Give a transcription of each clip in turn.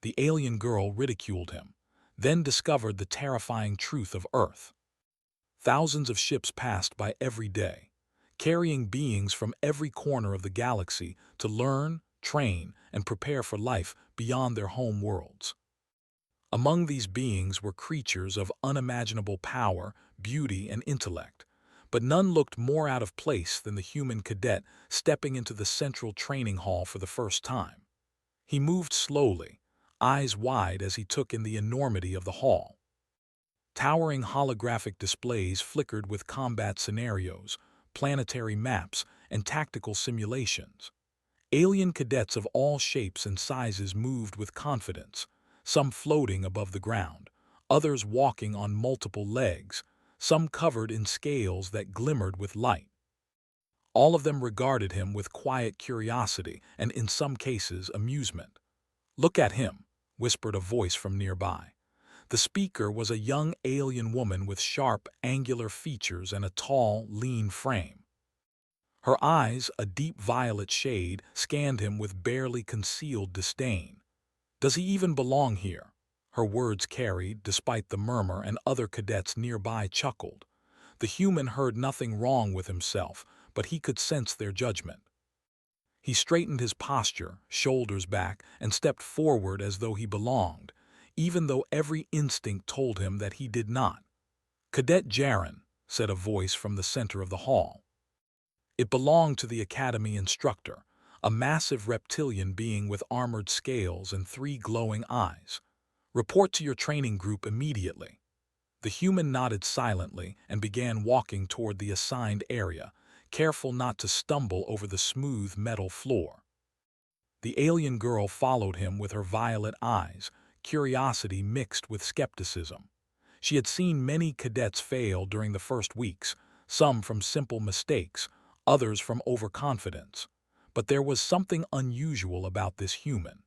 The alien girl ridiculed him, then discovered the terrifying truth of Earth. Thousands of ships passed by every day, carrying beings from every corner of the galaxy to learn, train, and prepare for life beyond their home worlds. Among these beings were creatures of unimaginable power, beauty, and intellect, but none looked more out of place than the human cadet stepping into the central training hall for the first time. He moved slowly, eyes wide as he took in the enormity of the hall. Towering holographic displays flickered with combat scenarios, planetary maps, and tactical simulations. Alien cadets of all shapes and sizes moved with confidence, some floating above the ground, others walking on multiple legs, some covered in scales that glimmered with light. All of them regarded him with quiet curiosity and, in some cases, amusement. "Look at him," whispered a voice from nearby. The speaker was a young alien woman with sharp, angular features and a tall, lean frame. Her eyes, a deep violet shade, scanned him with barely concealed disdain. "Does he even belong here?" her words carried, despite the murmur, and other cadets nearby chuckled. The human heard nothing wrong with himself, but he could sense their judgment. He straightened his posture, shoulders back, and stepped forward as though he belonged, even though every instinct told him that he did not. "Cadet Jaren," said a voice from the center of the hall. It belonged to the academy instructor, a massive reptilian being with armored scales and 3 glowing eyes. "Report to your training group immediately." The human nodded silently and began walking toward the assigned area, careful not to stumble over the smooth metal floor. The alien girl followed him with her violet eyes, curiosity mixed with skepticism. She had seen many cadets fail during the first weeks, some from simple mistakes, others from overconfidence. But there was something unusual about this human.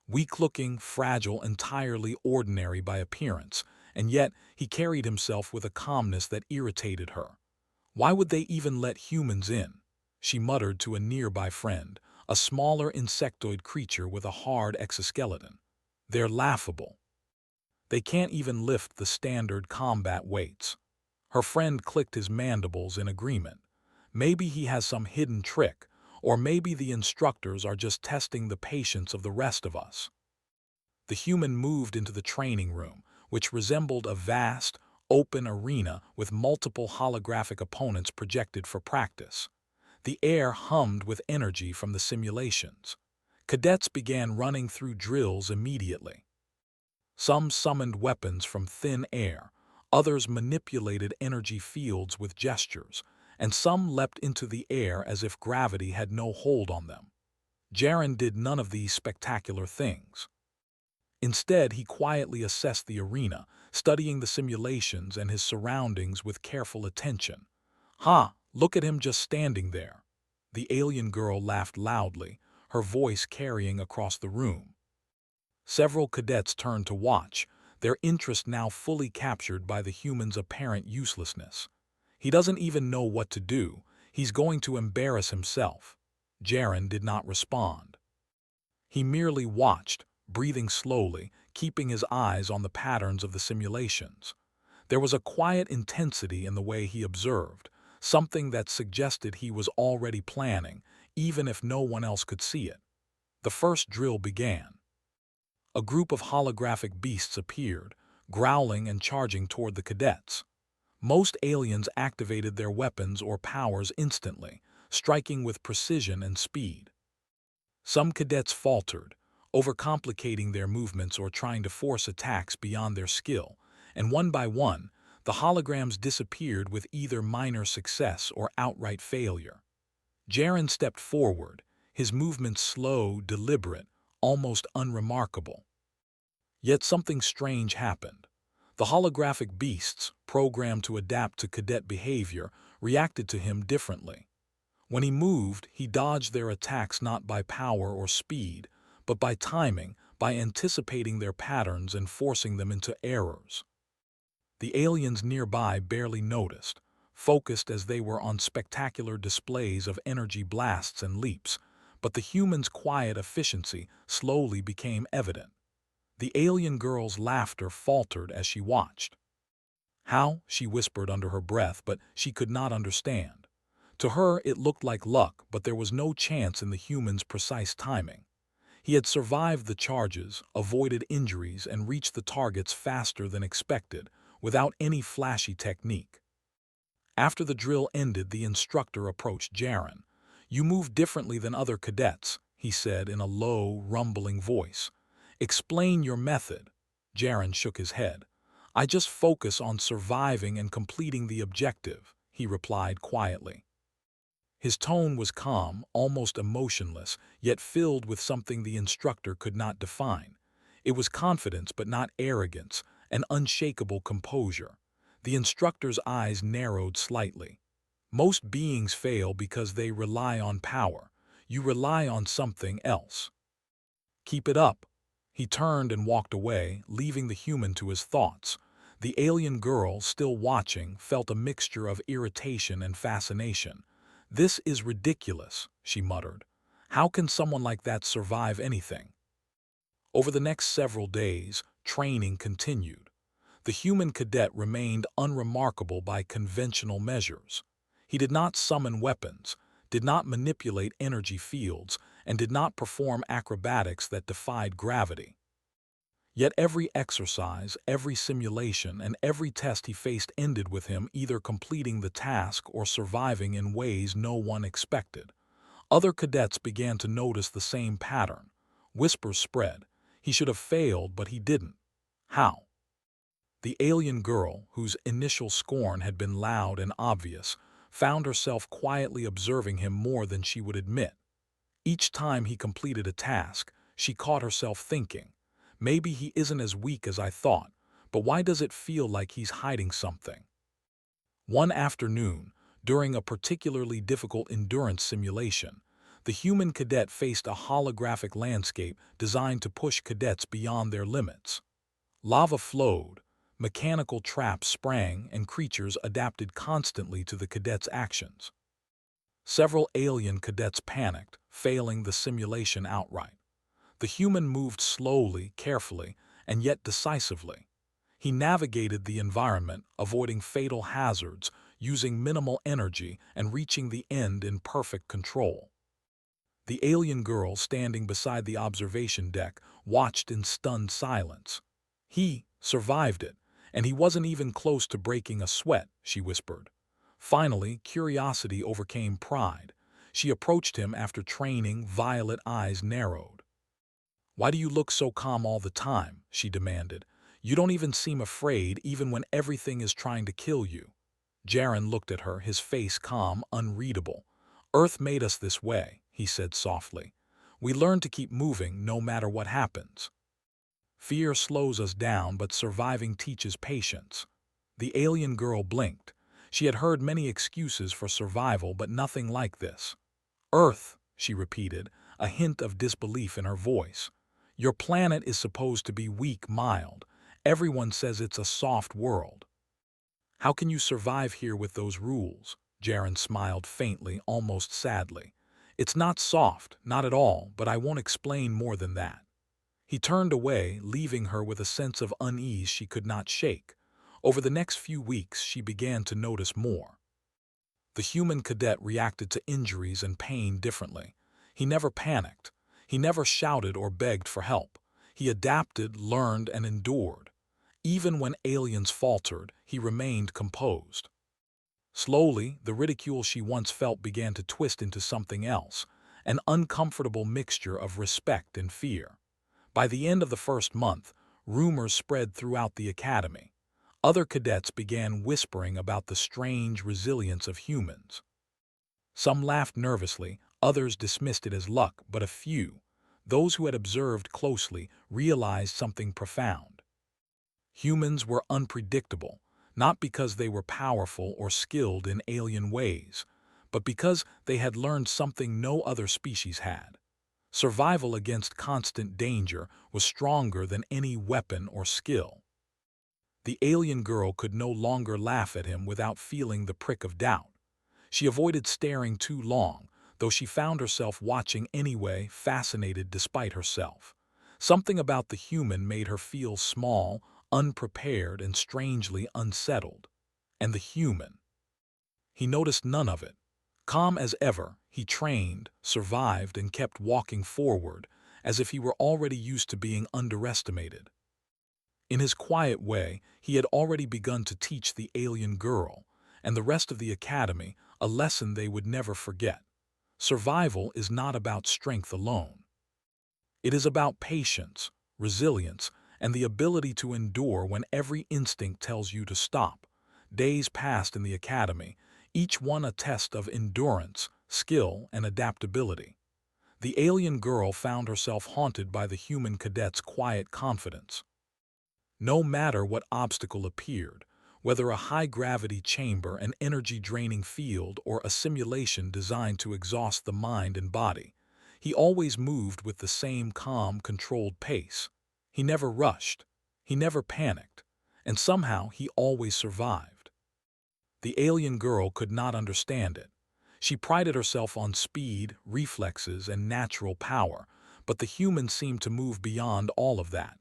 Weak-looking, fragile, entirely ordinary by appearance, and yet he carried himself with a calmness that irritated her. "Why would they even let humans in?" she muttered to a nearby friend, a smaller insectoid creature with a hard exoskeleton. "They're laughable. They can't even lift the standard combat weights." Her friend clicked his mandibles in agreement. Maybe he has some hidden trick, or maybe the instructors are just testing the patience of the rest of us. The human moved into the training room, which resembled a vast, open arena with multiple holographic opponents projected for practice. The air hummed with energy from the simulations. Cadets began running through drills immediately. Some summoned weapons from thin air, others manipulated energy fields with gestures, and some leapt into the air as if gravity had no hold on them. Jaren did none of these spectacular things. Instead, he quietly assessed the arena, studying the simulations and his surroundings with careful attention. "Ha, look at him just standing there." The alien girl laughed loudly, her voice carrying across the room. Several cadets turned to watch, their interest now fully captured by the human's apparent uselessness. "He doesn't even know what to do. He's going to embarrass himself." Jaren did not respond. He merely watched, breathing slowly, keeping his eyes on the patterns of the simulations. There was a quiet intensity in the way he observed, something that suggested he was already planning, even if no one else could see it. The first drill began. A group of holographic beasts appeared, growling and charging toward the cadets. Most aliens activated their weapons or powers instantly, striking with precision and speed. Some cadets faltered, overcomplicating their movements or trying to force attacks beyond their skill, and one by one, the holograms disappeared with either minor success or outright failure. Jaren stepped forward, his movements slow, deliberate, almost unremarkable. Yet something strange happened. The holographic beasts, programmed to adapt to cadet behavior, reacted to him differently. When he moved, he dodged their attacks not by power or speed, but by timing, by anticipating their patterns and forcing them into errors. The aliens nearby barely noticed, focused as they were on spectacular displays of energy blasts and leaps, but the humans' quiet efficiency slowly became evident. The alien girl's laughter faltered as she watched. How? She whispered under her breath, but she could not understand. To her, it looked like luck, but there was no chance in the human's precise timing. He had survived the charges, avoided injuries, and reached the targets faster than expected, without any flashy technique. After the drill ended, the instructor approached Jaren. "You move differently than other cadets," he said in a low, rumbling voice. "Explain your method." Jaren shook his head. "I just focus on surviving and completing the objective," he replied quietly. His tone was calm, almost emotionless, yet filled with something the instructor could not define. It was confidence but not arrogance, an unshakable composure. The instructor's eyes narrowed slightly. "Most beings fail because they rely on power. You rely on something else. Keep it up." He turned and walked away, leaving the human to his thoughts. The alien girl, still watching, felt a mixture of irritation and fascination. "This is ridiculous," she muttered. "How can someone like that survive anything?" Over the next several days, training continued. The human cadet remained unremarkable by conventional measures. He did not summon weapons, did not manipulate energy fields, and did not perform acrobatics that defied gravity. Yet every exercise, every simulation, and every test he faced ended with him either completing the task or surviving in ways no one expected. Other cadets began to notice the same pattern. Whispers spread. He should have failed, but he didn't. How? The alien girl, whose initial scorn had been loud and obvious, found herself quietly observing him more than she would admit. Each time he completed a task, she caught herself thinking, "Maybe he isn't as weak as I thought, but why does it feel like he's hiding something?" One afternoon, during a particularly difficult endurance simulation, the human cadet faced a holographic landscape designed to push cadets beyond their limits. Lava flowed, mechanical traps sprang, and creatures adapted constantly to the cadets' actions. Several alien cadets panicked, failing the simulation outright. The human moved slowly, carefully, and yet decisively. He navigated the environment, avoiding fatal hazards, using minimal energy, and reaching the end in perfect control. The alien girl, standing beside the observation deck, watched in stunned silence. "He survived it, and he wasn't even close to breaking a sweat," she whispered. Finally, curiosity overcame pride. She approached him after training, violet eyes narrowed. "Why do you look so calm all the time?" she demanded. "You don't even seem afraid, even when everything is trying to kill you." Jaren looked at her, his face calm, unreadable. "Earth made us this way," he said softly. "We learn to keep moving no matter what happens. Fear slows us down, but surviving teaches patience." The alien girl blinked. She had heard many excuses for survival, but nothing like this. "Earth," she repeated, a hint of disbelief in her voice. "Your planet is supposed to be weak, mild. Everyone says it's a soft world. How can you survive here with those rules?" Jaren smiled faintly, almost sadly. "It's not soft, not at all, but I won't explain more than that." He turned away, leaving her with a sense of unease she could not shake. Over the next few weeks, she began to notice more. The human cadet reacted to injuries and pain differently. He never panicked. He never shouted or begged for help. He adapted, learned, and endured. Even when aliens faltered, he remained composed. Slowly, the ridicule she once felt began to twist into something else, an uncomfortable mixture of respect and fear. By the end of the first month, rumors spread throughout the academy. Other cadets began whispering about the strange resilience of humans. Some laughed nervously, others dismissed it as luck, but a few, those who had observed closely, realized something profound. Humans were unpredictable, not because they were powerful or skilled in alien ways, but because they had learned something no other species had. Survival against constant danger was stronger than any weapon or skill. The alien girl could no longer laugh at him without feeling the prick of doubt. She avoided staring too long, though she found herself watching anyway, fascinated despite herself. Something about the human made her feel small, unprepared, and strangely unsettled. And the human. He noticed none of it. Calm as ever, he trained, survived, and kept walking forward, as if he were already used to being underestimated. In his quiet way, he had already begun to teach the alien girl, and the rest of the academy, a lesson they would never forget. Survival is not about strength alone. It is about patience, resilience, and the ability to endure when every instinct tells you to stop. Days passed in the academy, each one a test of endurance, skill, and adaptability. The alien girl found herself haunted by the human cadet's quiet confidence. No matter what obstacle appeared, whether a high-gravity chamber, an energy-draining field, or a simulation designed to exhaust the mind and body, he always moved with the same calm, controlled pace. He never rushed, he never panicked, and somehow he always survived. The alien girl could not understand it. She prided herself on speed, reflexes, and natural power, but the human seemed to move beyond all of that.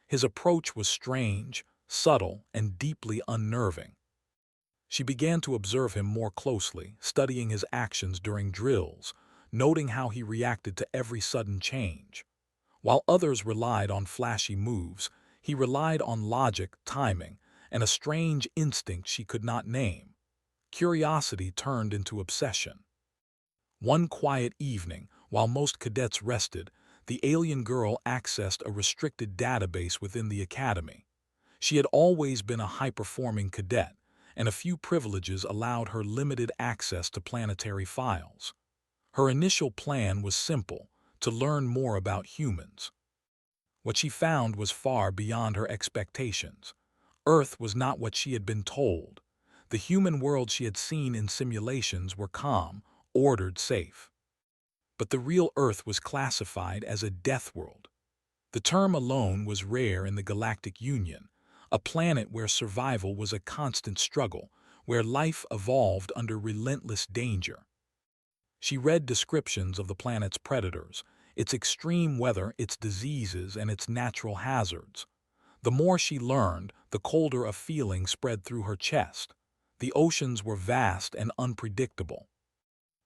His approach was strange, subtle, and deeply unnerving. She began to observe him more closely, studying his actions during drills, noting how he reacted to every sudden change. While others relied on flashy moves, he relied on logic, timing, and a strange instinct she could not name. Curiosity turned into obsession. One quiet evening, while most cadets rested, the alien girl accessed a restricted database within the academy. She had always been a high-performing cadet, and a few privileges allowed her limited access to planetary files. Her initial plan was simple: to learn more about humans. What she found was far beyond her expectations. Earth was not what she had been told. The human world she had seen in simulations were calm, ordered, safe. But the real Earth was classified as a death world. The term alone was rare in the Galactic Union, a planet where survival was a constant struggle, where life evolved under relentless danger. She read descriptions of the planet's predators, its extreme weather, its diseases, and its natural hazards. The more she learned, the colder a feeling spread through her chest. The oceans were vast and unpredictable.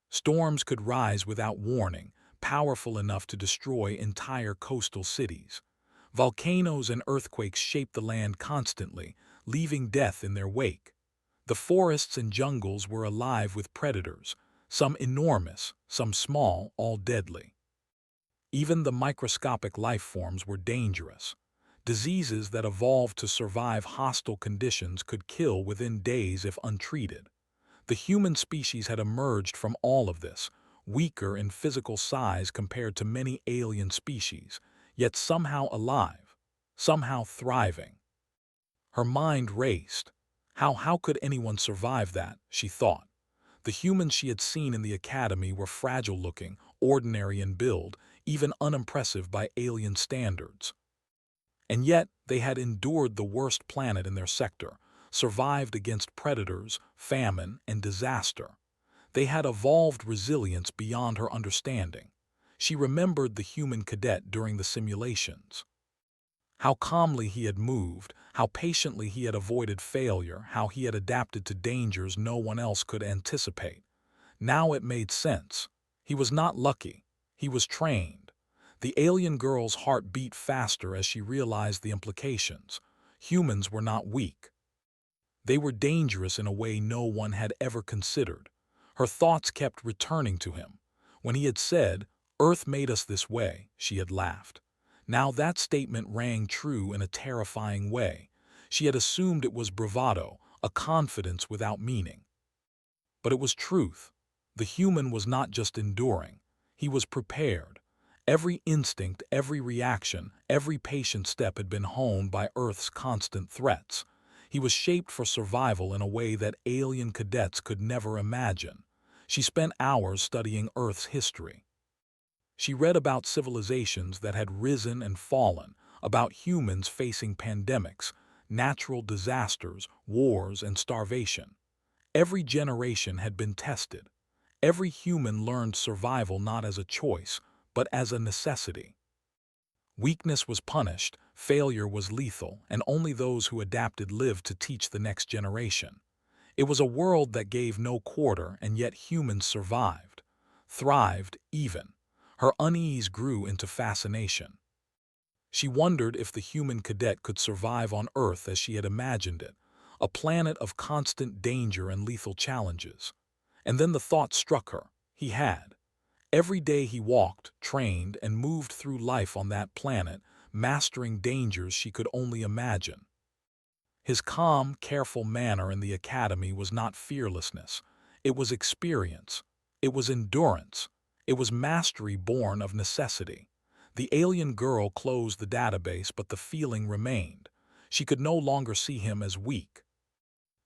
Storms could rise without warning, powerful enough to destroy entire coastal cities. Volcanoes and earthquakes shaped the land constantly, leaving death in their wake. The forests and jungles were alive with predators, some enormous, some small, all deadly. Even the microscopic life forms were dangerous. Diseases that evolved to survive hostile conditions could kill within days if untreated. The human species had emerged from all of this, weaker in physical size compared to many alien species, yet somehow alive, somehow thriving. Her mind raced. How could anyone survive that, she thought. The humans she had seen in the academy were fragile-looking, ordinary in build, even unimpressive by alien standards. And yet they had endured the worst planet in their sector, survived against predators, famine, and disaster. They had evolved resilience beyond her understanding. She remembered the human cadet during the simulations. How calmly he had moved, how patiently he had avoided failure, how he had adapted to dangers no one else could anticipate. Now it made sense. He was not lucky. He was trained. The alien girl's heart beat faster as she realized the implications. Humans were not weak. They were dangerous in a way no one had ever considered. Her thoughts kept returning to him. When he had said, "Earth made us this way," she had laughed. Now that statement rang true in a terrifying way. She had assumed it was bravado, a confidence without meaning. But it was truth. The human was not just enduring. He was prepared. Every instinct, every reaction, every patient step had been honed by Earth's constant threats. He was shaped for survival in a way that alien cadets could never imagine. She spent hours studying Earth's history. She read about civilizations that had risen and fallen, about humans facing pandemics, natural disasters, wars, and starvation. Every generation had been tested. Every human learned survival not as a choice, but as a necessity. Weakness was punished, failure was lethal, and only those who adapted lived to teach the next generation. It was a world that gave no quarter, and yet humans survived, thrived even. Her unease grew into fascination. She wondered if the human cadet could survive on Earth as she had imagined it, a planet of constant danger and lethal challenges. And then the thought struck her. He had. Every day he walked, trained, and moved through life on that planet, mastering dangers she could only imagine. His calm, careful manner in the academy was not fearlessness. It was experience. It was endurance. It was mastery born of necessity. The alien girl closed the database, but the feeling remained. She could no longer see him as weak.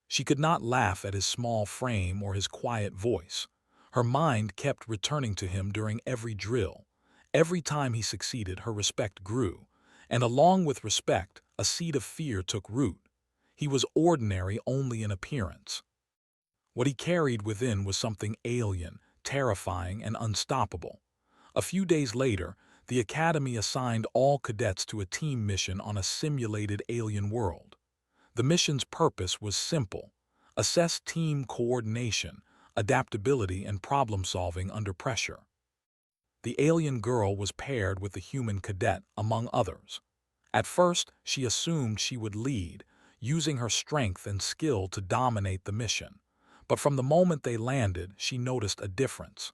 She could not laugh at his small frame or his quiet voice. Her mind kept returning to him during every drill. Every time he succeeded, her respect grew. And along with respect, a seed of fear took root. He was ordinary only in appearance. What he carried within was something alien, terrifying, and unstoppable. A few days later, the Academy assigned all cadets to a team mission on a simulated alien world. The mission's purpose was simple: assess team coordination, adaptability, and problem-solving under pressure. The alien girl was paired with the human cadet, among others. At first, she assumed she would lead, using her strength and skill to dominate the mission. But from the moment they landed, she noticed a difference.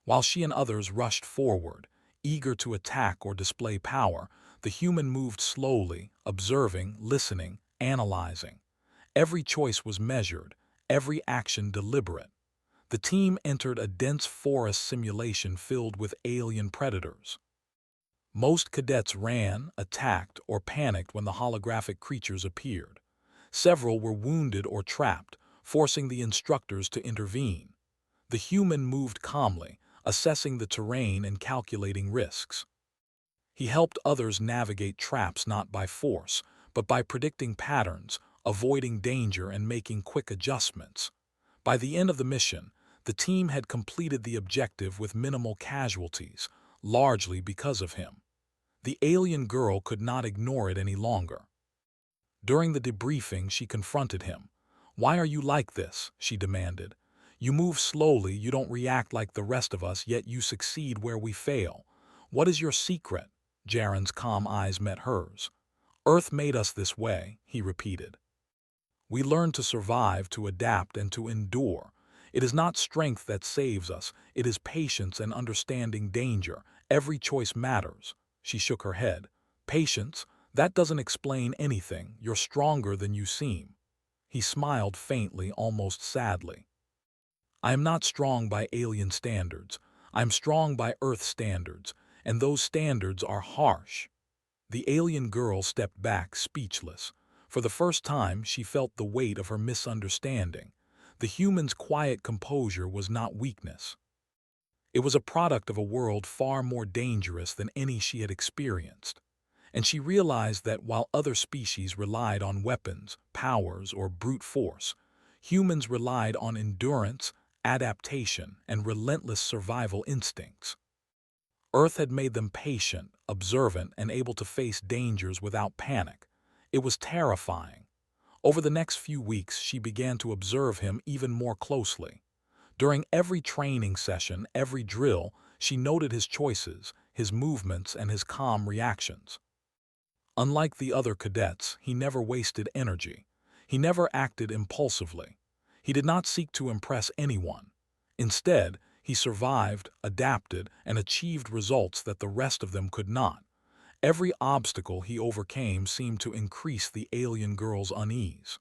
While she and others rushed forward, eager to attack or display power, the human moved slowly, observing, listening, analyzing. Every choice was measured, every action deliberate. The team entered a dense forest simulation filled with alien predators. Most cadets ran, attacked, or panicked when the holographic creatures appeared. Several were wounded or trapped, forcing the instructors to intervene. The human moved calmly, assessing the terrain and calculating risks. He helped others navigate traps not by force, but by predicting patterns, avoiding danger, and making quick adjustments. By the end of the mission, the team had completed the objective with minimal casualties, largely because of him. The alien girl could not ignore it any longer. During the debriefing, she confronted him. "Why are you like this?" she demanded. "You move slowly, you don't react like the rest of us, yet you succeed where we fail. What is your secret?" Jaren's calm eyes met hers. "Earth made us this way," he repeated. "We learn to survive, to adapt, and to endure. It is not strength that saves us, it is patience and understanding danger. Every choice matters." She shook her head. "Patience? That doesn't explain anything. You're stronger than you seem." He smiled faintly, almost sadly. "I am not strong by alien standards. I am strong by Earth standards, and those standards are harsh." The alien girl stepped back, speechless. For the first time, she felt the weight of her misunderstanding. The human's quiet composure was not weakness. It was a product of a world far more dangerous than any she had experienced. And she realized that while other species relied on weapons, powers, or brute force, humans relied on endurance, adaptation, and relentless survival instincts. Earth had made them patient, observant, and able to face dangers without panic. It was terrifying. Over the next few weeks, she began to observe him even more closely. During every training session, every drill, she noted his choices, his movements, and his calm reactions. Unlike the other cadets, he never wasted energy. He never acted impulsively. He did not seek to impress anyone. Instead, he survived, adapted, and achieved results that the rest of them could not. Every obstacle he overcame seemed to increase the alien girl's unease.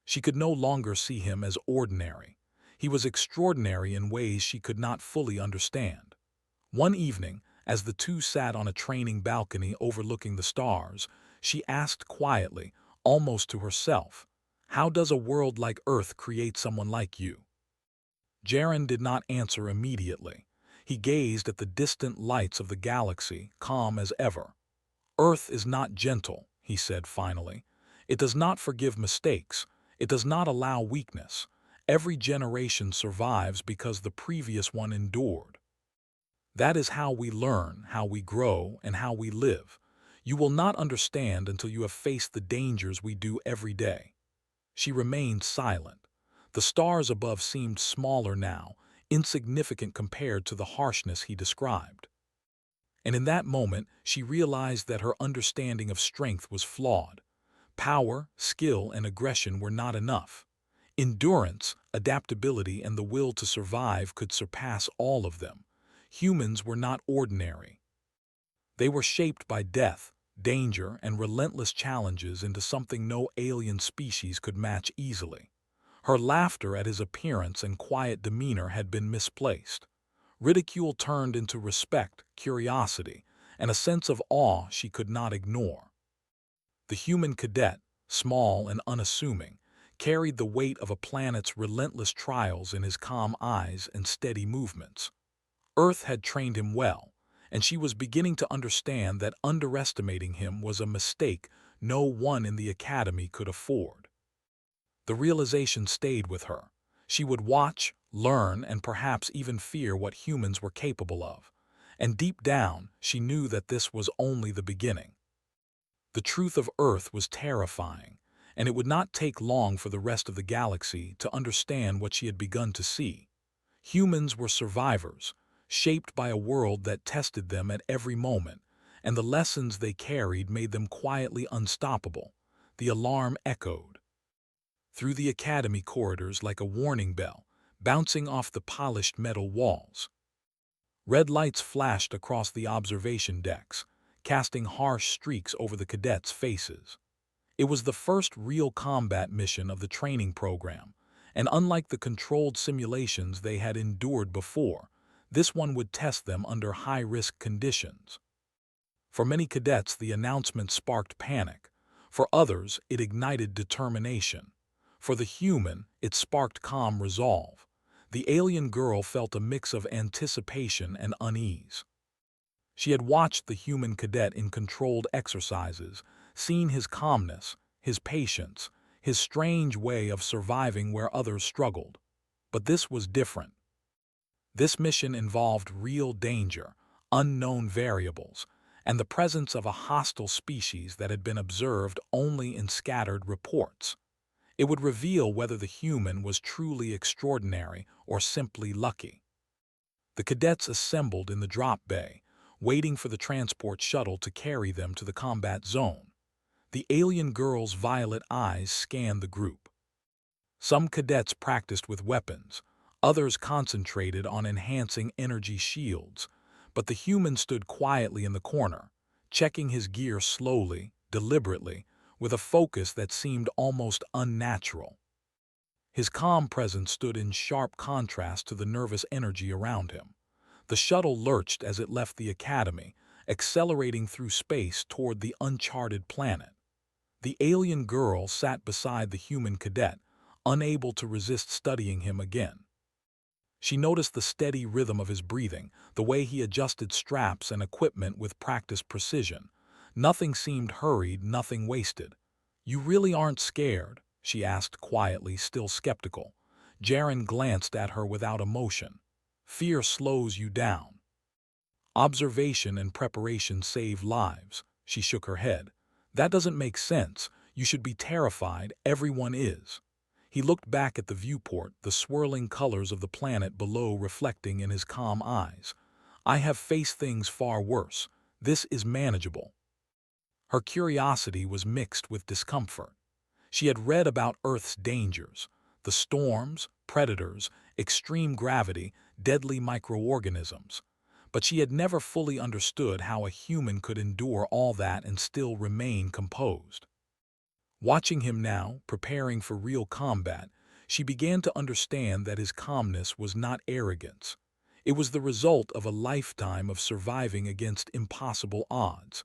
She could no longer see him as ordinary. He was extraordinary in ways she could not fully understand. One evening, as the two sat on a training balcony overlooking the stars, she asked quietly, almost to herself, "How does a world like Earth create someone like you?" Jaren did not answer immediately. He gazed at the distant lights of the galaxy, calm as ever. "Earth is not gentle," he said finally. "It does not forgive mistakes. It does not allow weakness. Every generation survives because the previous one endured. That is how we learn, how we grow, and how we live. You will not understand until you have faced the dangers we do every day. She remained silent. The stars above seemed smaller now, insignificant compared to the harshness he described. And in that moment, she realized that her understanding of strength was flawed. Power, skill, and aggression were not enough. Endurance, adaptability, and the will to survive could surpass all of them. Humans were not ordinary. They were shaped by death, danger, and relentless challenges into something no alien species could match easily. Her laughter at his appearance and quiet demeanor had been misplaced. Ridicule turned into respect, curiosity, and a sense of awe she could not ignore. The human cadet, small and unassuming, carried the weight of a planet's relentless trials in his calm eyes and steady movements. Earth had trained him well, and she was beginning to understand that underestimating him was a mistake no one in the academy could afford. The realization stayed with her. She would watch, learn, and perhaps even fear what humans were capable of. And deep down, she knew that this was only the beginning. The truth of Earth was terrifying, and it would not take long for the rest of the galaxy to understand what she had begun to see. Humans were survivors, shaped by a world that tested them at every moment, and the lessons they carried made them quietly unstoppable. The alarm echoed through the academy corridors like a warning bell, bouncing off the polished metal walls. Red lights flashed across the observation decks, casting harsh streaks over the cadets' faces. It was the first real combat mission of the training program, and unlike the controlled simulations they had endured before, this one would test them under high-risk conditions. For many cadets, the announcement sparked panic. For others, it ignited determination. For the human, it sparked calm resolve. The alien girl felt a mix of anticipation and unease. She had watched the human cadet in controlled exercises, seen his calmness, his patience, his strange way of surviving where others struggled. But this was different. This mission involved real danger, unknown variables, and the presence of a hostile species that had been observed only in scattered reports. It would reveal whether the human was truly extraordinary or simply lucky. The cadets assembled in the drop bay, waiting for the transport shuttle to carry them to the combat zone. The alien girl's violet eyes scanned the group. Some cadets practiced with weapons, others concentrated on enhancing energy shields, but the human stood quietly in the corner, checking his gear slowly, deliberately, with a focus that seemed almost unnatural. His calm presence stood in sharp contrast to the nervous energy around him. The shuttle lurched as it left the academy, accelerating through space toward the uncharted planet. The alien girl sat beside the human cadet, unable to resist studying him again. She noticed the steady rhythm of his breathing, the way he adjusted straps and equipment with practiced precision. Nothing seemed hurried, nothing wasted. "You really aren't scared?" she asked quietly, still skeptical. Jaren glanced at her without emotion. "Fear slows you down. Observation and preparation save lives." She shook her head. "That doesn't make sense. You should be terrified. Everyone is." He looked back at the viewport, the swirling colors of the planet below reflecting in his calm eyes. "I have faced things far worse. This is manageable." Her curiosity was mixed with discomfort. She had read about Earth's dangers, the storms, predators, extreme gravity, deadly microorganisms. But she had never fully understood how a human could endure all that and still remain composed. Watching him now, preparing for real combat, she began to understand that his calmness was not arrogance. It was the result of a lifetime of surviving against impossible odds.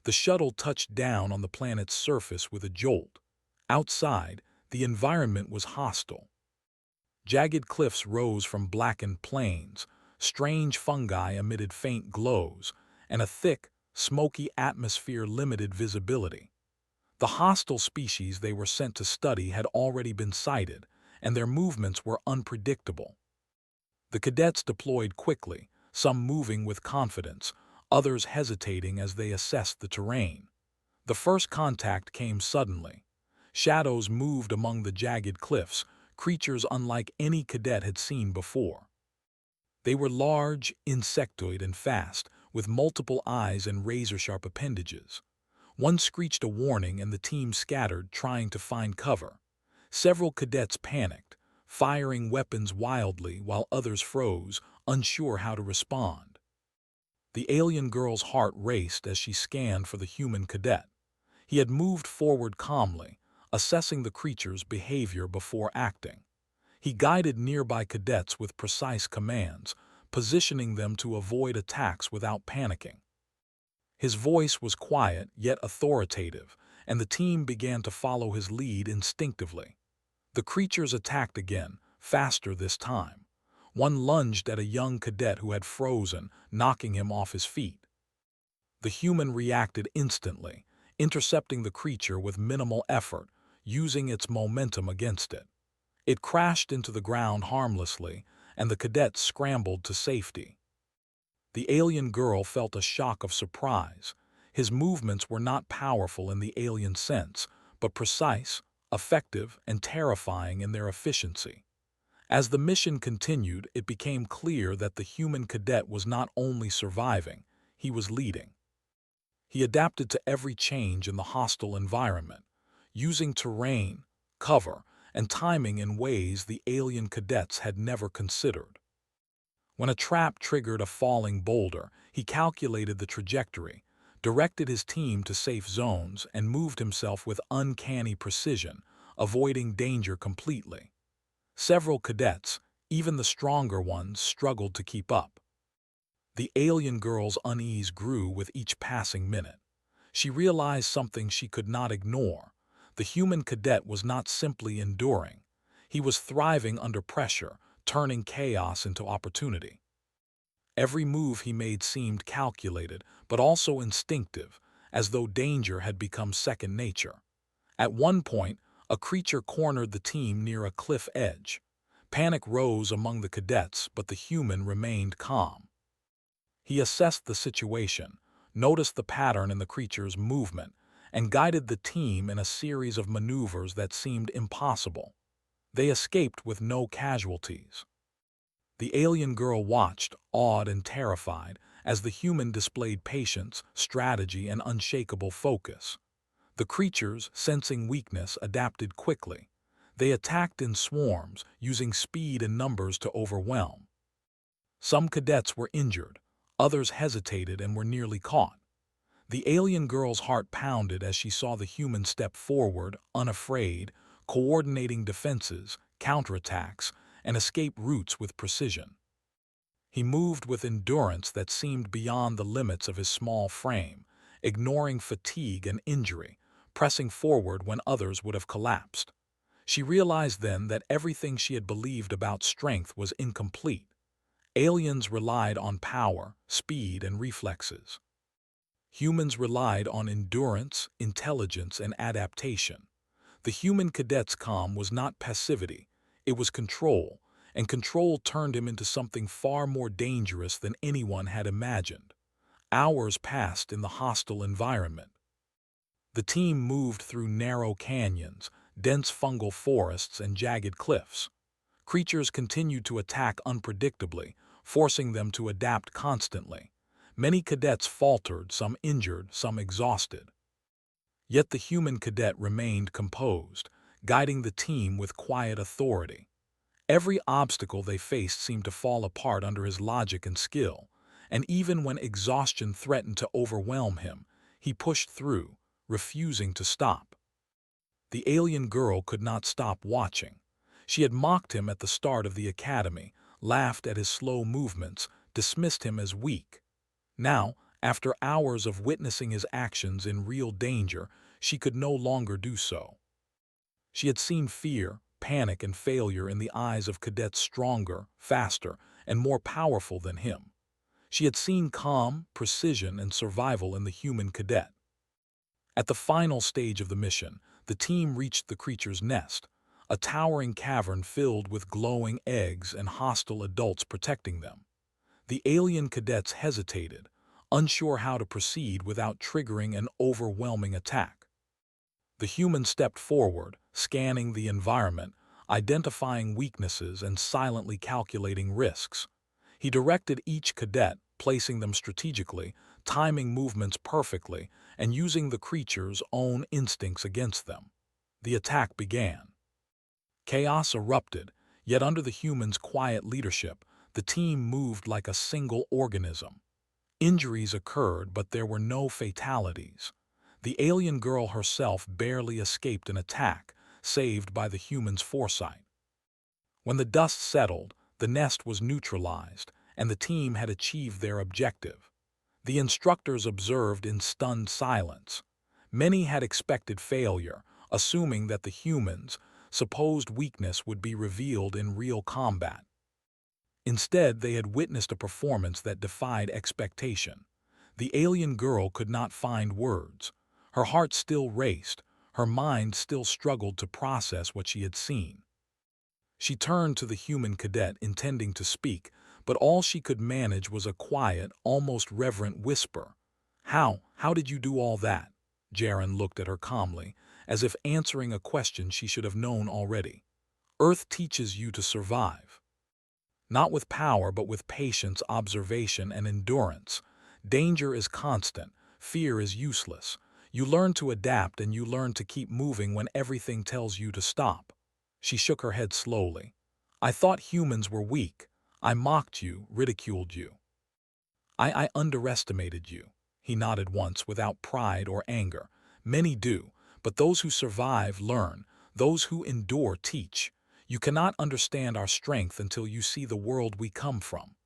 The shuttle touched down on the planet's surface with a jolt. Outside, the environment was hostile. Jagged cliffs rose from blackened plains, strange fungi emitted faint glows, and a thick, smoky atmosphere limited visibility. The hostile species they were sent to study had already been sighted, and their movements were unpredictable. The cadets deployed quickly, some moving with confidence, others hesitating as they assessed the terrain. The first contact came suddenly. Shadows moved among the jagged cliffs, creatures unlike any cadet had seen before. They were large, insectoid, and fast, with multiple eyes and razor-sharp appendages. One screeched a warning and the team scattered, trying to find cover. Several cadets panicked, firing weapons wildly while others froze, unsure how to respond. The alien girl's heart raced as she scanned for the human cadet. He had moved forward calmly, assessing the creature's behavior before acting. He guided nearby cadets with precise commands, positioning them to avoid attacks without panicking. His voice was quiet yet authoritative, and the team began to follow his lead instinctively. The creatures attacked again, faster this time. One lunged at a young cadet who had frozen, knocking him off his feet. The human reacted instantly, intercepting the creature with minimal effort, using its momentum against it. It crashed into the ground harmlessly, and the cadet scrambled to safety. The alien girl felt a shock of surprise. His movements were not powerful in the alien sense, but precise, effective, and terrifying in their efficiency. As the mission continued, it became clear that the human cadet was not only surviving, he was leading. He adapted to every change in the hostile environment, using terrain, cover, and timing in ways the alien cadets had never considered. When a trap triggered a falling boulder, he calculated the trajectory, directed his team to safe zones, and moved himself with uncanny precision, avoiding danger completely. Several cadets, even the stronger ones, struggled to keep up. The alien girl's unease grew with each passing minute. She realized something she could not ignore. The human cadet was not simply enduring. He was thriving under pressure, turning chaos into opportunity. Every move he made seemed calculated, but also instinctive, as though danger had become second nature. At one point, a creature cornered the team near a cliff edge. Panic rose among the cadets, but the human remained calm. He assessed the situation, noticed the pattern in the creature's movement, and guided the team in a series of maneuvers that seemed impossible. They escaped with no casualties. The alien girl watched, awed and terrified, as the human displayed patience, strategy, and unshakable focus. The creatures, sensing weakness, adapted quickly. They attacked in swarms, using speed and numbers to overwhelm. Some cadets were injured, others hesitated and were nearly caught. The alien girl's heart pounded as she saw the human step forward, unafraid, coordinating defenses, counterattacks, and escape routes with precision. He moved with endurance that seemed beyond the limits of his small frame, ignoring fatigue and injury, pressing forward when others would have collapsed. She realized then that everything she had believed about strength was incomplete. Aliens relied on power, speed, and reflexes. Humans relied on endurance, intelligence, and adaptation. The human cadet's calm was not passivity, it was control, and control turned him into something far more dangerous than anyone had imagined. Hours passed in the hostile environment. The team moved through narrow canyons, dense fungal forests, and jagged cliffs. Creatures continued to attack unpredictably, forcing them to adapt constantly. Many cadets faltered, some injured, some exhausted. Yet the human cadet remained composed, guiding the team with quiet authority. Every obstacle they faced seemed to fall apart under his logic and skill, and even when exhaustion threatened to overwhelm him, he pushed through, refusing to stop. The alien girl could not stop watching. She had mocked him at the start of the academy, laughed at his slow movements, dismissed him as weak. Now, after hours of witnessing his actions in real danger, she could no longer do so. She had seen fear, panic, and failure in the eyes of cadets stronger, faster, and more powerful than him. She had seen calm, precision, and survival in the human cadet. At the final stage of the mission, the team reached the creature's nest, a towering cavern filled with glowing eggs and hostile adults protecting them. The alien cadets hesitated, unsure how to proceed without triggering an overwhelming attack. The human stepped forward, scanning the environment, identifying weaknesses and silently calculating risks. He directed each cadet, placing them strategically, timing movements perfectly, and using the creature's own instincts against them. The attack began. Chaos erupted, yet under the human's quiet leadership, the team moved like a single organism. Injuries occurred, but there were no fatalities. The alien girl herself barely escaped an attack, saved by the human's foresight. When the dust settled, the nest was neutralized, and the team had achieved their objective. The instructors observed in stunned silence. Many had expected failure, assuming that the humans' supposed weakness would be revealed in real combat. Instead, they had witnessed a performance that defied expectation. The alien girl could not find words. Her heart still raced, her mind still struggled to process what she had seen. She turned to the human cadet, intending to speak, but all she could manage was a quiet, almost reverent whisper. How did you do all that?" Jaren looked at her calmly, as if answering a question she should have known already. "Earth teaches you to survive. Not with power, but with patience, observation, and endurance. Danger is constant, fear is useless. You learn to adapt and you learn to keep moving when everything tells you to stop." She shook her head slowly. "I thought humans were weak. I mocked you, ridiculed you. I underestimated you." He nodded once without pride or anger. "Many do, but those who survive learn. Those who endure teach. You cannot understand our strength until you see the world we come from."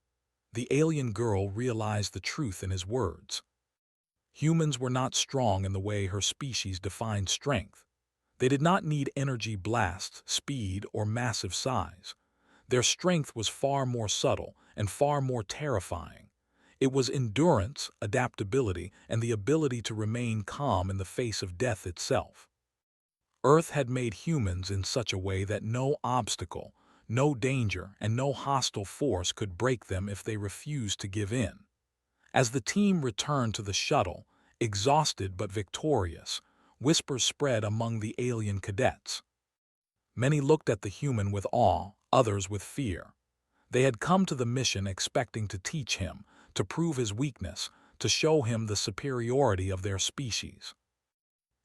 The alien girl realized the truth in his words. Humans were not strong in the way her species defined strength. They did not need energy blasts, speed, or massive size. Their strength was far more subtle and far more terrifying. It was endurance, adaptability, and the ability to remain calm in the face of death itself. Earth had made humans in such a way that no obstacle, no danger, and no hostile force could break them if they refused to give in. As the team returned to the shuttle, exhausted but victorious, whispers spread among the alien cadets. Many looked at the human with awe, others with fear. They had come to the mission expecting to teach him, to prove his weakness, to show him the superiority of their species.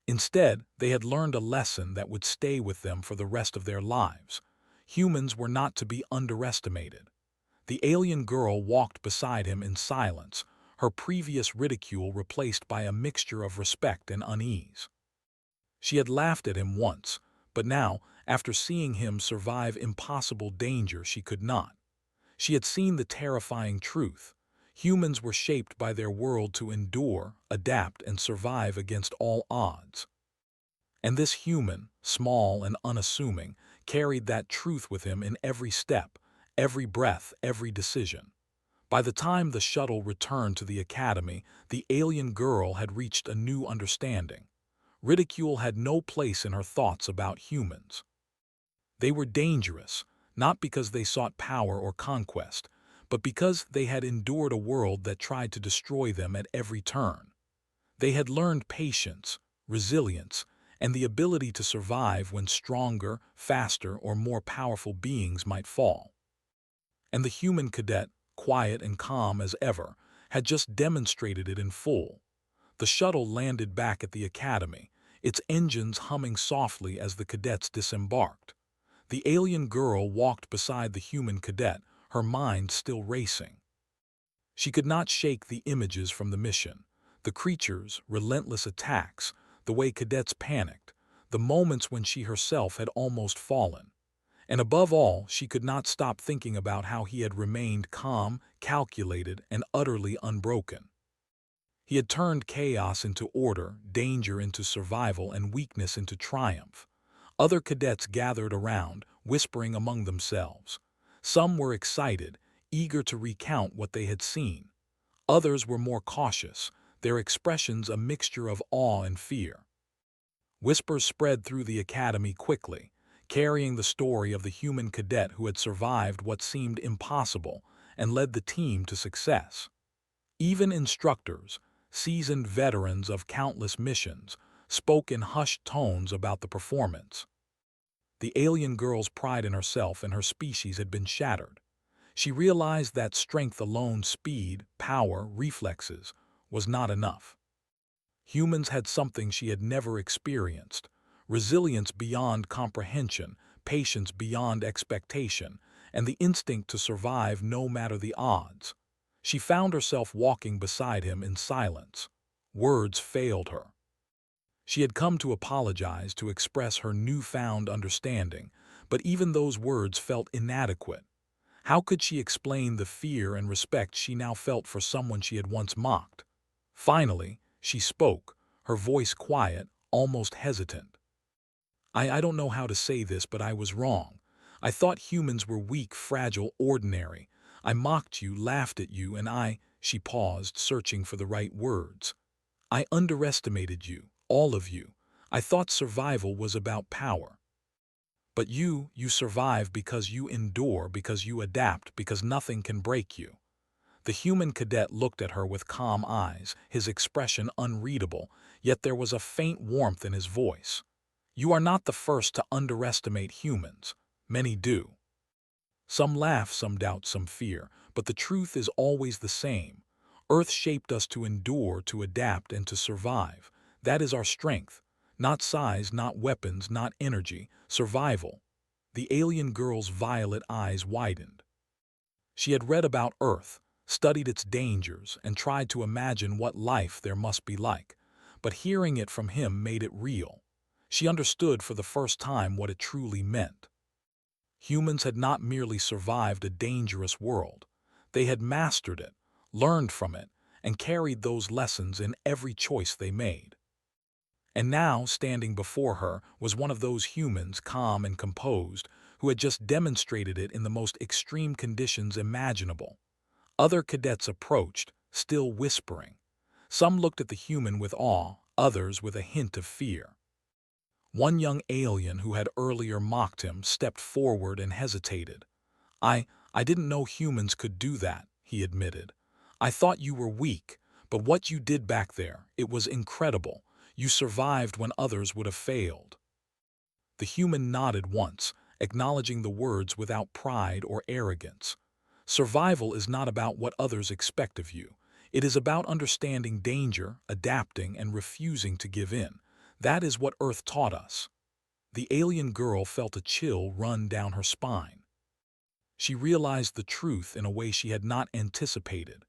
Instead, they had learned a lesson that would stay with them for the rest of their lives. Humans were not to be underestimated. The alien girl walked beside him in silence, her previous ridicule replaced by a mixture of respect and unease. She had laughed at him once, but now, after seeing him survive impossible danger, she could not. She had seen the terrifying truth. Humans were shaped by their world to endure, adapt, and survive against all odds. And this human, small and unassuming, carried that truth with him in every step, every breath, every decision. By the time the shuttle returned to the academy, the alien girl had reached a new understanding. Ridicule had no place in her thoughts about humans. They were dangerous, not because they sought power or conquest, but because they had endured a world that tried to destroy them at every turn. They had learned patience, resilience, and the ability to survive when stronger, faster, or more powerful beings might fall. And the human cadet, quiet and calm as ever, had just demonstrated it in full. The shuttle landed back at the academy, its engines humming softly as the cadets disembarked. The alien girl walked beside the human cadet, her mind still racing. She could not shake the images from the mission, the creatures' relentless attacks, the way cadets panicked, the moments when she herself had almost fallen. And above all, she could not stop thinking about how he had remained calm, calculated, and utterly unbroken. He had turned chaos into order, danger into survival, and weakness into triumph. Other cadets gathered around, whispering among themselves. Some were excited, eager to recount what they had seen. Others were more cautious, their expressions a mixture of awe and fear. Whispers spread through the academy quickly. carrying the story of the human cadet who had survived what seemed impossible and led the team to success. Even instructors, seasoned veterans of countless missions, spoke in hushed tones about the performance. The alien girl's pride in herself and her species had been shattered. She realized that strength alone, speed, power, reflexes, was not enough. Humans had something she had never experienced: resilience beyond comprehension, patience beyond expectation, and the instinct to survive no matter the odds. She found herself walking beside him in silence. Words failed her. She had come to apologize, to express her newfound understanding, but even those words felt inadequate. How could she explain the fear and respect she now felt for someone she had once mocked? Finally, she spoke, her voice quiet, almost hesitant. I don't know how to say this, but I was wrong. I thought humans were weak, fragile, ordinary. I mocked you, laughed at you, and she paused, searching for the right words. I underestimated you, all of you. I thought survival was about power. But you survive because you endure, because you adapt, because nothing can break you. The human cadet looked at her with calm eyes, his expression unreadable, yet there was a faint warmth in his voice. You are not the first to underestimate humans. Many do. Some laugh, some doubt, some fear, but the truth is always the same. Earth shaped us to endure, to adapt, and to survive. That is our strength. Not size, not weapons, not energy. Survival. The alien girl's violet eyes widened. She had read about Earth, studied its dangers, and tried to imagine what life there must be like. But hearing it from him made it real. She understood for the first time what it truly meant. Humans had not merely survived a dangerous world. They had mastered it, learned from it, and carried those lessons in every choice they made. And now, standing before her, was one of those humans, calm and composed, who had just demonstrated it in the most extreme conditions imaginable. Other cadets approached, still whispering. Some looked at the human with awe, others with a hint of fear. One young alien who had earlier mocked him stepped forward and hesitated. I didn't know humans could do that," he admitted. "I thought you were weak, but what you did back there, it was incredible. You survived when others would have failed." The human nodded once, acknowledging the words without pride or arrogance. Survival is not about what others expect of you. It is about understanding danger, adapting, and refusing to give in. That is what Earth taught us. The alien girl felt a chill run down her spine. She realized the truth in a way she had not anticipated.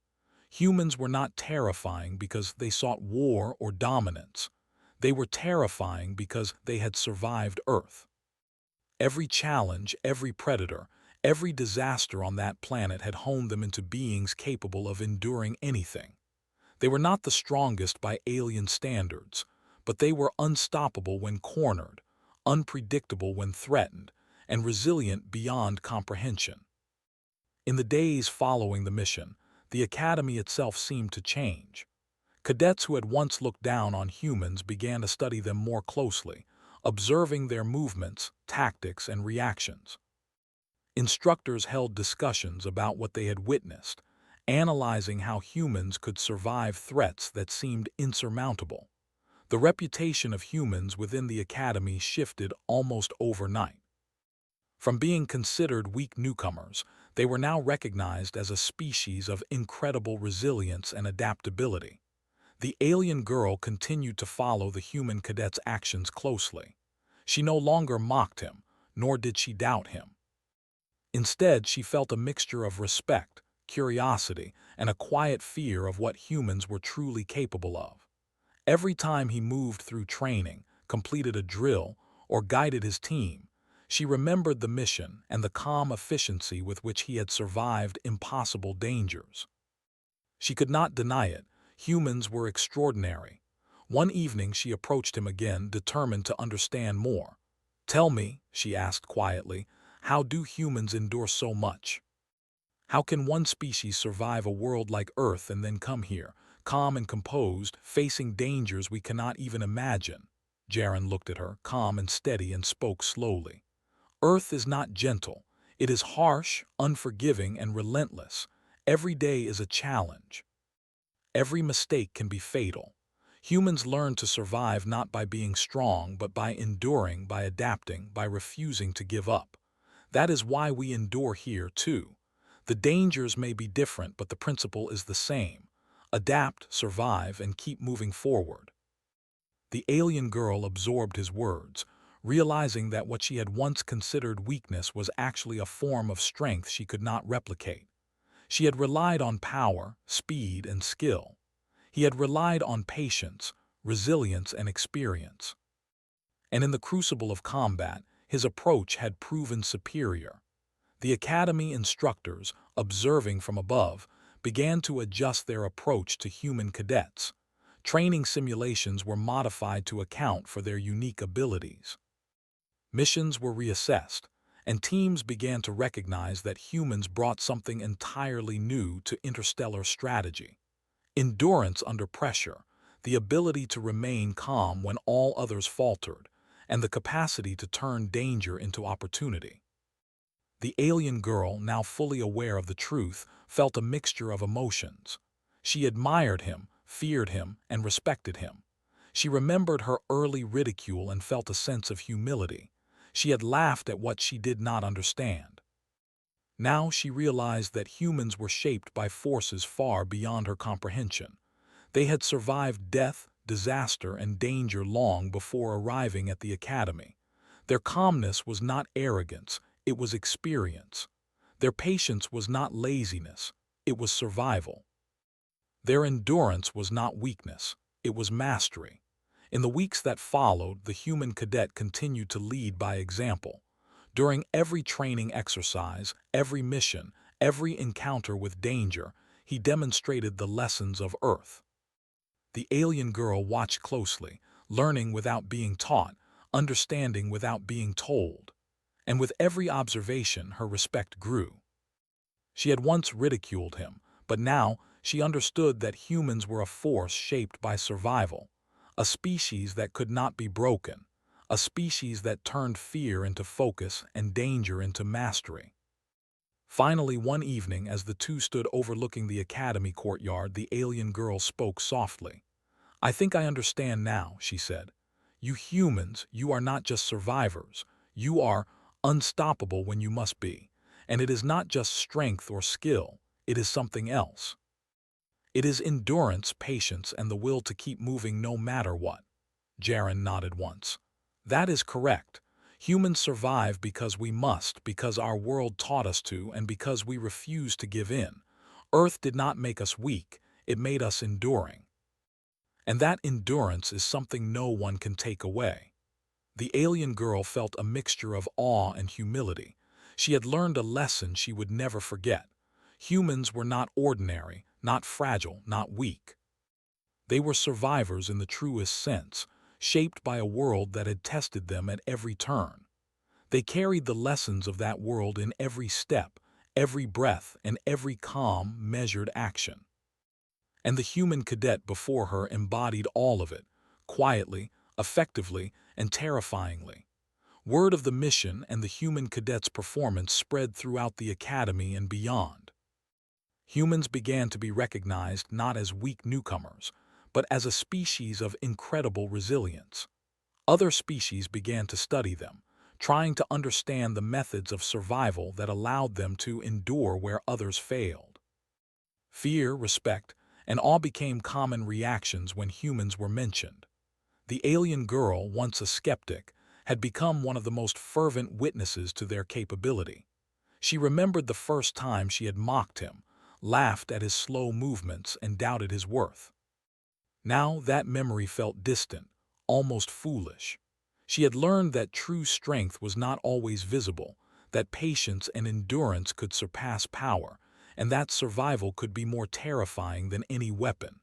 Humans were not terrifying because they sought war or dominance. They were terrifying because they had survived Earth. Every challenge, every predator, every disaster on that planet had honed them into beings capable of enduring anything. They were not the strongest by alien standards, but they were unstoppable when cornered, unpredictable when threatened, and resilient beyond comprehension. In the days following the mission, the Academy itself seemed to change. Cadets who had once looked down on humans began to study them more closely, observing their movements, tactics, and reactions. Instructors held discussions about what they had witnessed, analyzing how humans could survive threats that seemed insurmountable. The reputation of humans within the Academy shifted almost overnight. From being considered weak newcomers, they were now recognized as a species of incredible resilience and adaptability. The alien girl continued to follow the human cadet's actions closely. She no longer mocked him, nor did she doubt him. Instead, she felt a mixture of respect, curiosity, and a quiet fear of what humans were truly capable of. Every time he moved through training, completed a drill, or guided his team, she remembered the mission and the calm efficiency with which he had survived impossible dangers. She could not deny it. Humans were extraordinary. One evening she approached him again, determined to understand more. "Tell me," she asked quietly, "how do humans endure so much? How can one species survive a world like Earth and then come here, calm and composed, facing dangers we cannot even imagine?" Jaren looked at her, calm and steady, and spoke slowly. Earth is not gentle. It is harsh, unforgiving, and relentless. Every day is a challenge. Every mistake can be fatal. Humans learn to survive not by being strong, but by enduring, by adapting, by refusing to give up. That is why we endure here, too. The dangers may be different, but the principle is the same. Adapt, survive, and keep moving forward. The alien girl absorbed his words, realizing that what she had once considered weakness was actually a form of strength she could not replicate. She had relied on power, speed, and skill. He had relied on patience, resilience, and experience. And in the crucible of combat, his approach had proven superior. The academy instructors, observing from above, began to adjust their approach to human cadets. Training simulations were modified to account for their unique abilities. Missions were reassessed, and teams began to recognize that humans brought something entirely new to interstellar strategy. Endurance under pressure, the ability to remain calm when all others faltered, and the capacity to turn danger into opportunity. The alien girl, now fully aware of the truth, felt a mixture of emotions. She admired him, feared him, and respected him. She remembered her early ridicule and felt a sense of humility. She had laughed at what she did not understand. Now she realized that humans were shaped by forces far beyond her comprehension. They had survived death, disaster, and danger long before arriving at the academy. Their calmness was not arrogance, it was experience. Their patience was not laziness, it was survival. Their endurance was not weakness, it was mastery. In the weeks that followed, the human cadet continued to lead by example. During every training exercise, every mission, every encounter with danger, he demonstrated the lessons of Earth. The alien girl watched closely, learning without being taught, understanding without being told. And with every observation, her respect grew. She had once ridiculed him, but now she understood that humans were a force shaped by survival, a species that could not be broken, a species that turned fear into focus and danger into mastery. Finally, one evening, as the two stood overlooking the academy courtyard, the alien girl spoke softly. "I think I understand now," she said. "You humans, you are not just survivors. You are unstoppable when you must be. And it is not just strength or skill, it is something else. It is endurance, patience, and the will to keep moving no matter what." Jaren nodded once. "That is correct. Humans survive because we must, because our world taught us to, and because we refuse to give in. Earth did not make us weak, it made us enduring. And that endurance is something no one can take away." The alien girl felt a mixture of awe and humility. She had learned a lesson she would never forget. Humans were not ordinary, not fragile, not weak. They were survivors in the truest sense, shaped by a world that had tested them at every turn. They carried the lessons of that world in every step, every breath, and every calm, measured action. And the human cadet before her embodied all of it, quietly, effectively, and terrifyingly. Word of the mission and the human cadet's performance spread throughout the academy and beyond. Humans began to be recognized not as weak newcomers, but as a species of incredible resilience. Other species began to study them, trying to understand the methods of survival that allowed them to endure where others failed. Fear, respect, and awe became common reactions when humans were mentioned. The alien girl, once a skeptic, had become one of the most fervent witnesses to their capability. She remembered the first time she had mocked him, laughed at his slow movements, and doubted his worth. Now that memory felt distant, almost foolish. She had learned that true strength was not always visible, that patience and endurance could surpass power, and that survival could be more terrifying than any weapon.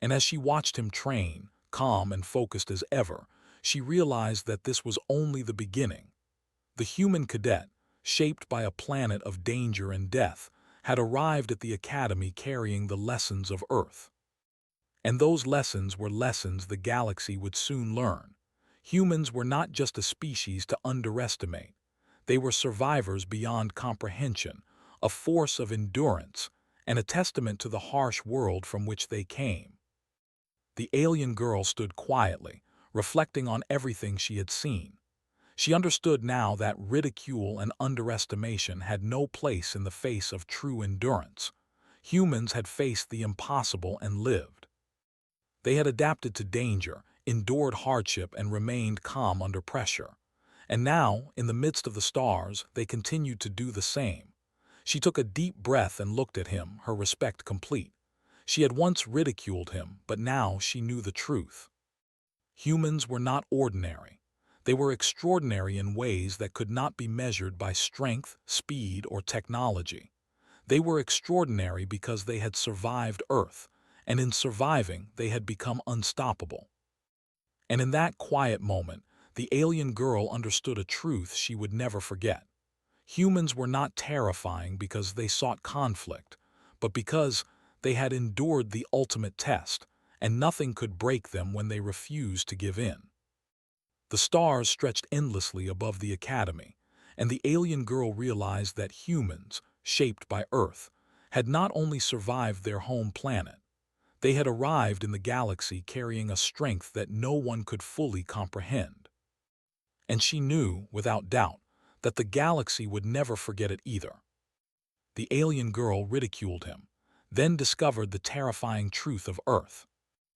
And as she watched him train, calm and focused as ever, she realized that this was only the beginning. The human cadet, shaped by a planet of danger and death, had arrived at the academy carrying the lessons of Earth. And those lessons were lessons the galaxy would soon learn. Humans were not just a species to underestimate. They were survivors beyond comprehension, a force of endurance, and a testament to the harsh world from which they came. The alien girl stood quietly, reflecting on everything she had seen. She understood now that ridicule and underestimation had no place in the face of true endurance. Humans had faced the impossible and lived. They had adapted to danger, endured hardship, and remained calm under pressure. And now, in the midst of the stars, they continued to do the same. She took a deep breath and looked at him, her respect complete. She had once ridiculed him, but now she knew the truth. Humans were not ordinary. They were extraordinary in ways that could not be measured by strength, speed, or technology. They were extraordinary because they had survived Earth, and in surviving, they had become unstoppable. And in that quiet moment, the alien girl understood a truth she would never forget. Humans were not terrifying because they sought conflict, but because they had endured the ultimate test, and nothing could break them when they refused to give in. The stars stretched endlessly above the academy, and the alien girl realized that humans, shaped by Earth, had not only survived their home planet, they had arrived in the galaxy carrying a strength that no one could fully comprehend. And she knew, without doubt, that the galaxy would never forget it either. The alien girl ridiculed him, then discovered the terrifying truth of Earth.